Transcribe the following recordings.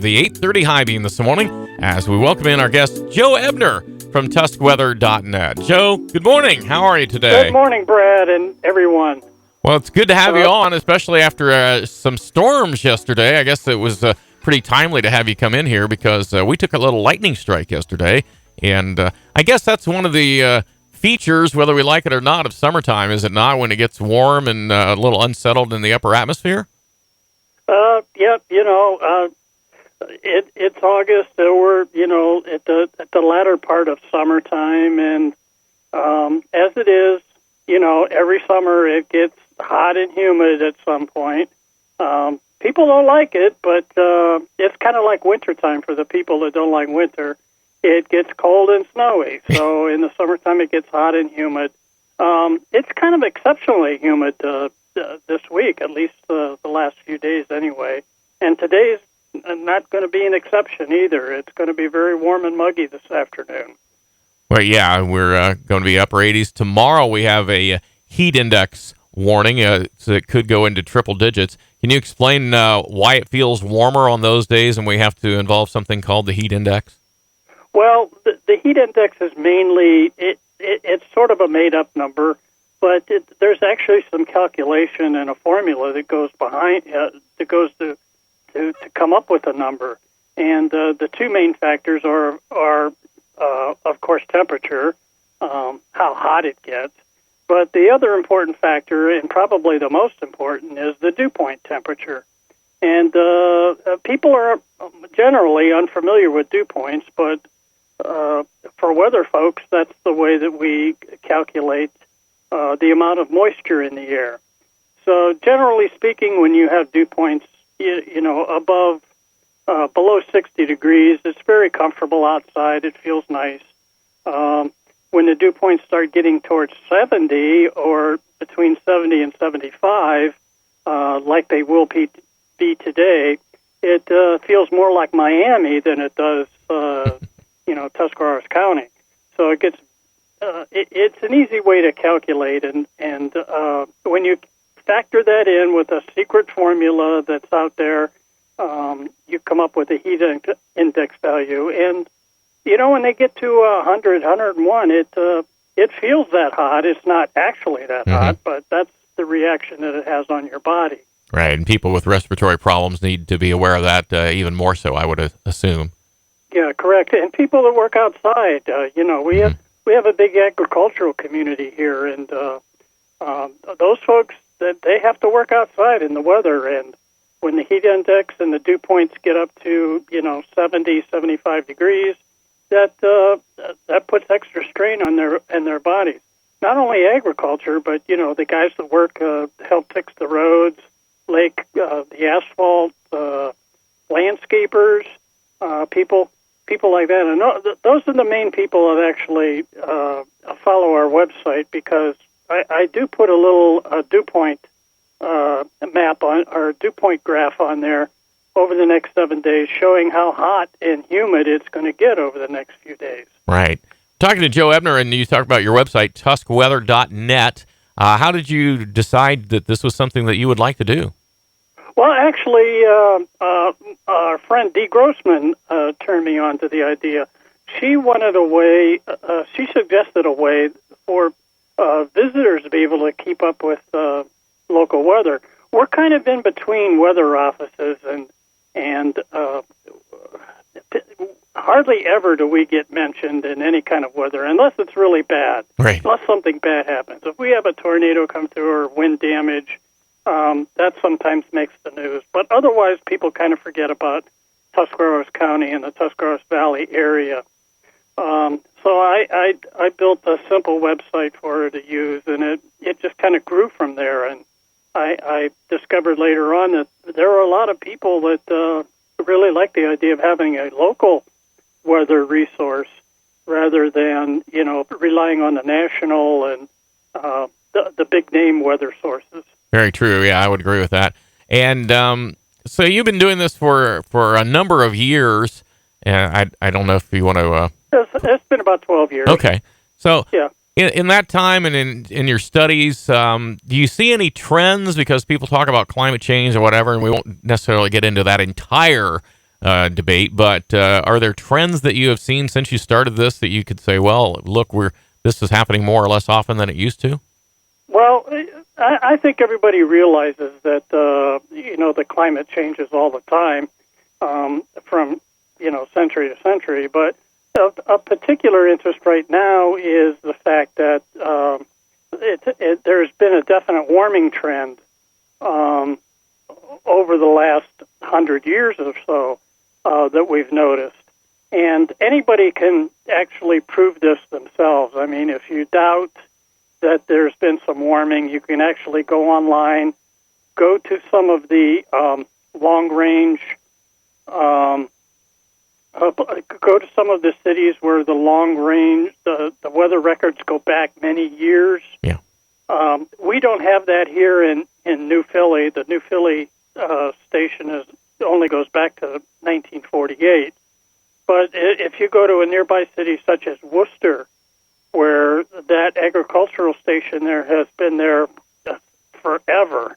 The 8:30 high beam this morning as we welcome in our guest, Joe Ebner from tuskweathernet. Joe, good morning. How are you today? Good morning, Brad, and everyone. Well, it's good to have you on, especially after some storms yesterday. I guess it was pretty timely to have you come in here because we took a little lightning strike yesterday. And I guess that's one of the features, whether we like it or not, of summertime, is it not, when it gets warm and a little unsettled in the upper atmosphere? Yep, it's August, so we're, at the latter part of summertime, and as it is, every summer it gets hot and humid at some point. People don't like it, but it's kind of like wintertime for the people that don't like winter. It gets cold and snowy, so in the summertime it gets hot and humid. It's kind of exceptionally humid this week, at least the last few days anyway, and today's not going to be an exception either. It's going to be very warm and muggy this afternoon. Well, yeah, we're going to be upper 80s. Tomorrow we have a heat index warning, so it could go into triple digits. Can you explain why it feels warmer on those days and we have to involve something called the heat index? Well, the heat index is mainly, it's sort of a made-up number, but there's actually some calculation and a formula that goes behind, that goes to come up with a number. And the two main factors are of course, temperature, how hot it gets. But the other important factor, and probably the most important, is the dew point temperature. And people are generally unfamiliar with dew points, but for weather folks, that's the way that we calculate the amount of moisture in the air. So generally speaking, when you have dew points, above, below 60 degrees, it's very comfortable outside. It feels nice. When the dew points start getting towards 70 or between 70 and 75, like they will be today, it feels more like Miami than it does, Tuscarawas County. So it gets, it's an easy way to calculate, and when you factor that in with a secret formula that's out there, you come up with a heat index value. And, when they get to 100, 101, it feels that hot. It's not actually that hot, but that's the reaction that it has on your body. Right, and people with respiratory problems need to be aware of that even more so, I would assume. Yeah, correct. And people that work outside, we have a big agricultural community here, and those folks, that they have to work outside in the weather, and when the heat index and the dew points get up to 70, 75 degrees, that puts extra strain on their bodies. Not only agriculture, but the guys that work help fix the roads, the asphalt, landscapers, people like that. And those are the main people that actually follow our website, because I do put a little dew point map on, or dew point graph on there over the next 7 days, showing how hot and humid it's going to get over the next few days. Right. Talking to Joe Ebner, and you talked about your website, tuskweather.net. How did you decide that this was something that you would like to do? Well, actually, our friend Dee Grossman turned me on to the idea. She wanted a way, she suggested a way for visitors to be able to keep up with local weather. We're kind of in between weather offices, and hardly ever do we get mentioned in any kind of weather, unless it's really bad, right. Unless something bad happens. If we have a tornado come through or wind damage, that sometimes makes the news. But otherwise, people kind of forget about Tuscarawas County and the Tuscarawas Valley area. So I built a simple website for her to use, and it just kind of grew from there. And I discovered later on that there are a lot of people that really like the idea of having a local weather resource rather than, relying on the national and the big name weather sources. Very true. Yeah, I would agree with that. And so you've been doing this for a number of years. And I don't know if you want to... It's been about 12 years. Okay. So yeah. In that time and in your studies, do you see any trends? Because people talk about climate change or whatever, and we won't necessarily get into that entire debate, but are there trends that you have seen since you started this that you could say, well, look, this is happening more or less often than it used to? Well, I think everybody realizes that, the climate changes all the time from, century to century. But of particular interest right now is the fact that there's been a definite warming trend over the last 100 years or so that we've noticed. And anybody can actually prove this themselves. I mean, if you doubt that there's been some warming, you can actually go online, go to some of the long-range, go to some of the cities where the long-range, the weather records go back many years. Yeah. We don't have that here in New Philly. The New Philly station only goes back to 1948. But if you go to a nearby city such as Worcester, where that agricultural station there has been there forever,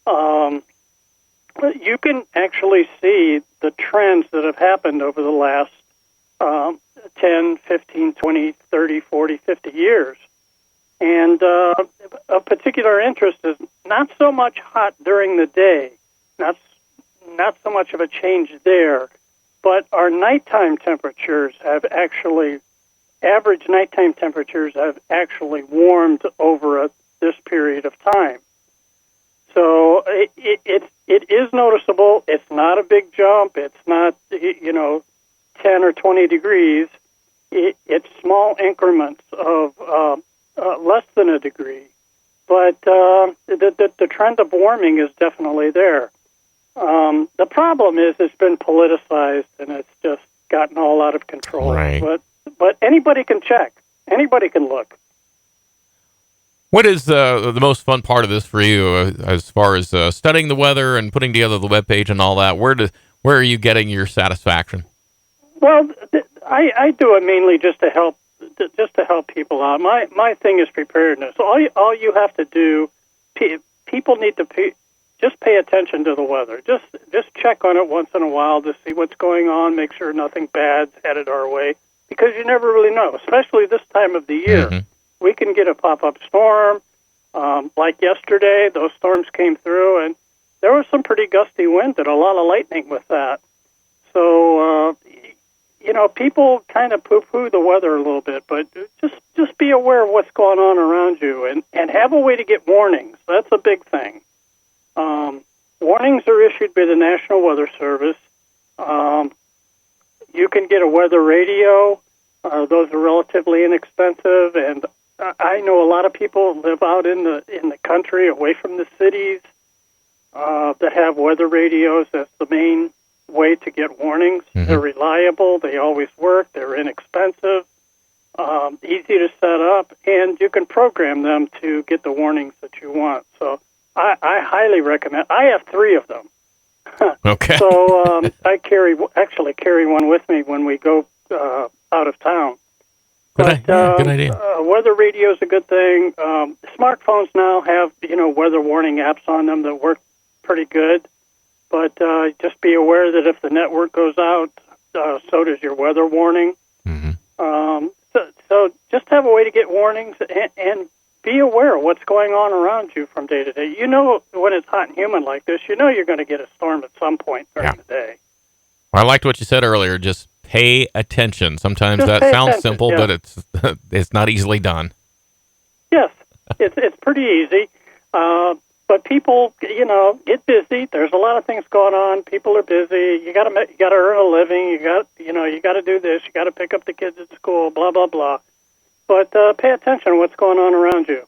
you can actually see the trends that have happened over the last 10, 15, 20, 30, 40, 50 years. And of particular interest is not so much hot during the day, not so much of a change there, but our nighttime temperatures have actually, average nighttime temperatures have actually warmed over this period of time. So it is noticeable. It's not a big jump. It's not, 10 or 20 degrees. It's small increments of less than a degree. But the trend of warming is definitely there. The problem is it's been politicized and it's just gotten all out of control. Right. But anybody can check. Anybody can look. What is the most fun part of this for you as far as studying the weather and putting together the webpage and all that? Where are you getting your satisfaction? Well, I do it mainly just to help people out. My thing is preparedness. All you have to do, people need to just pay attention to the weather. Just check on it once in a while to see what's going on. Make sure nothing bad's headed our way, because you never really know, especially this time of the year. Mm-hmm. We can get a pop-up storm. Like yesterday, those storms came through, and there was some pretty gusty wind and a lot of lightning with that. So, people kind of poo-poo the weather a little bit, but just be aware of what's going on around you and have a way to get warnings. That's a big thing. Warnings are issued by the National Weather Service. You can get a weather radio. Those are relatively inexpensive, and I know a lot of people live out in the country, away from the cities, that have weather radios. That's the main way to get warnings. Mm-hmm. They're reliable. They always work. They're inexpensive, easy to set up, and you can program them to get the warnings that you want. So I highly recommend. I have 3 of them. Okay. So I carry one with me when we go out of town. Good idea. Weather radio is a good thing. Smartphones now have weather warning apps on them that work pretty good. But just be aware that if the network goes out, so does your weather warning. Mm-hmm. So just have a way to get warnings and be aware of what's going on around you from day to day. When it's hot and humid like this, you're going to get a storm at some point during the day. Well, I liked what you said earlier. Just pay attention. Sometimes just that sounds simple, but it's not easily done. Yes, it's pretty easy. But people, get busy. There's a lot of things going on. People are busy. You got to earn a living. You got to do this. You got to pick up the kids at school. Blah blah blah. But pay attention to what's going on around you.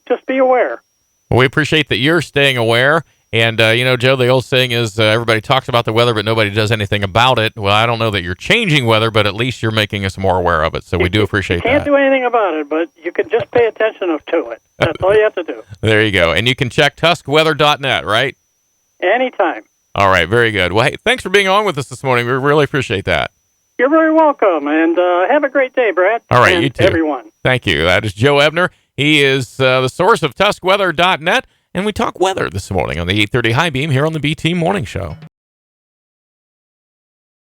Just be aware. Well, we appreciate that you're staying aware. And, Joe, the old saying is everybody talks about the weather, but nobody does anything about it. Well, I don't know that you're changing weather, but at least you're making us more aware of it. So we do appreciate that. You can't do anything about it, but you can just pay attention to it. That's all you have to do. There you go. And you can check tuskweather.net, right? Anytime. All right. Very good. Well, hey, thanks for being on with us this morning. We really appreciate that. You're very welcome. And have a great day, Brad. All right. You too. Everyone. Thank you. That is Joe Ebner. He is the source of tuskweather.net. And we talk weather this morning on the 8:30 High Beam here on the BT Morning Show.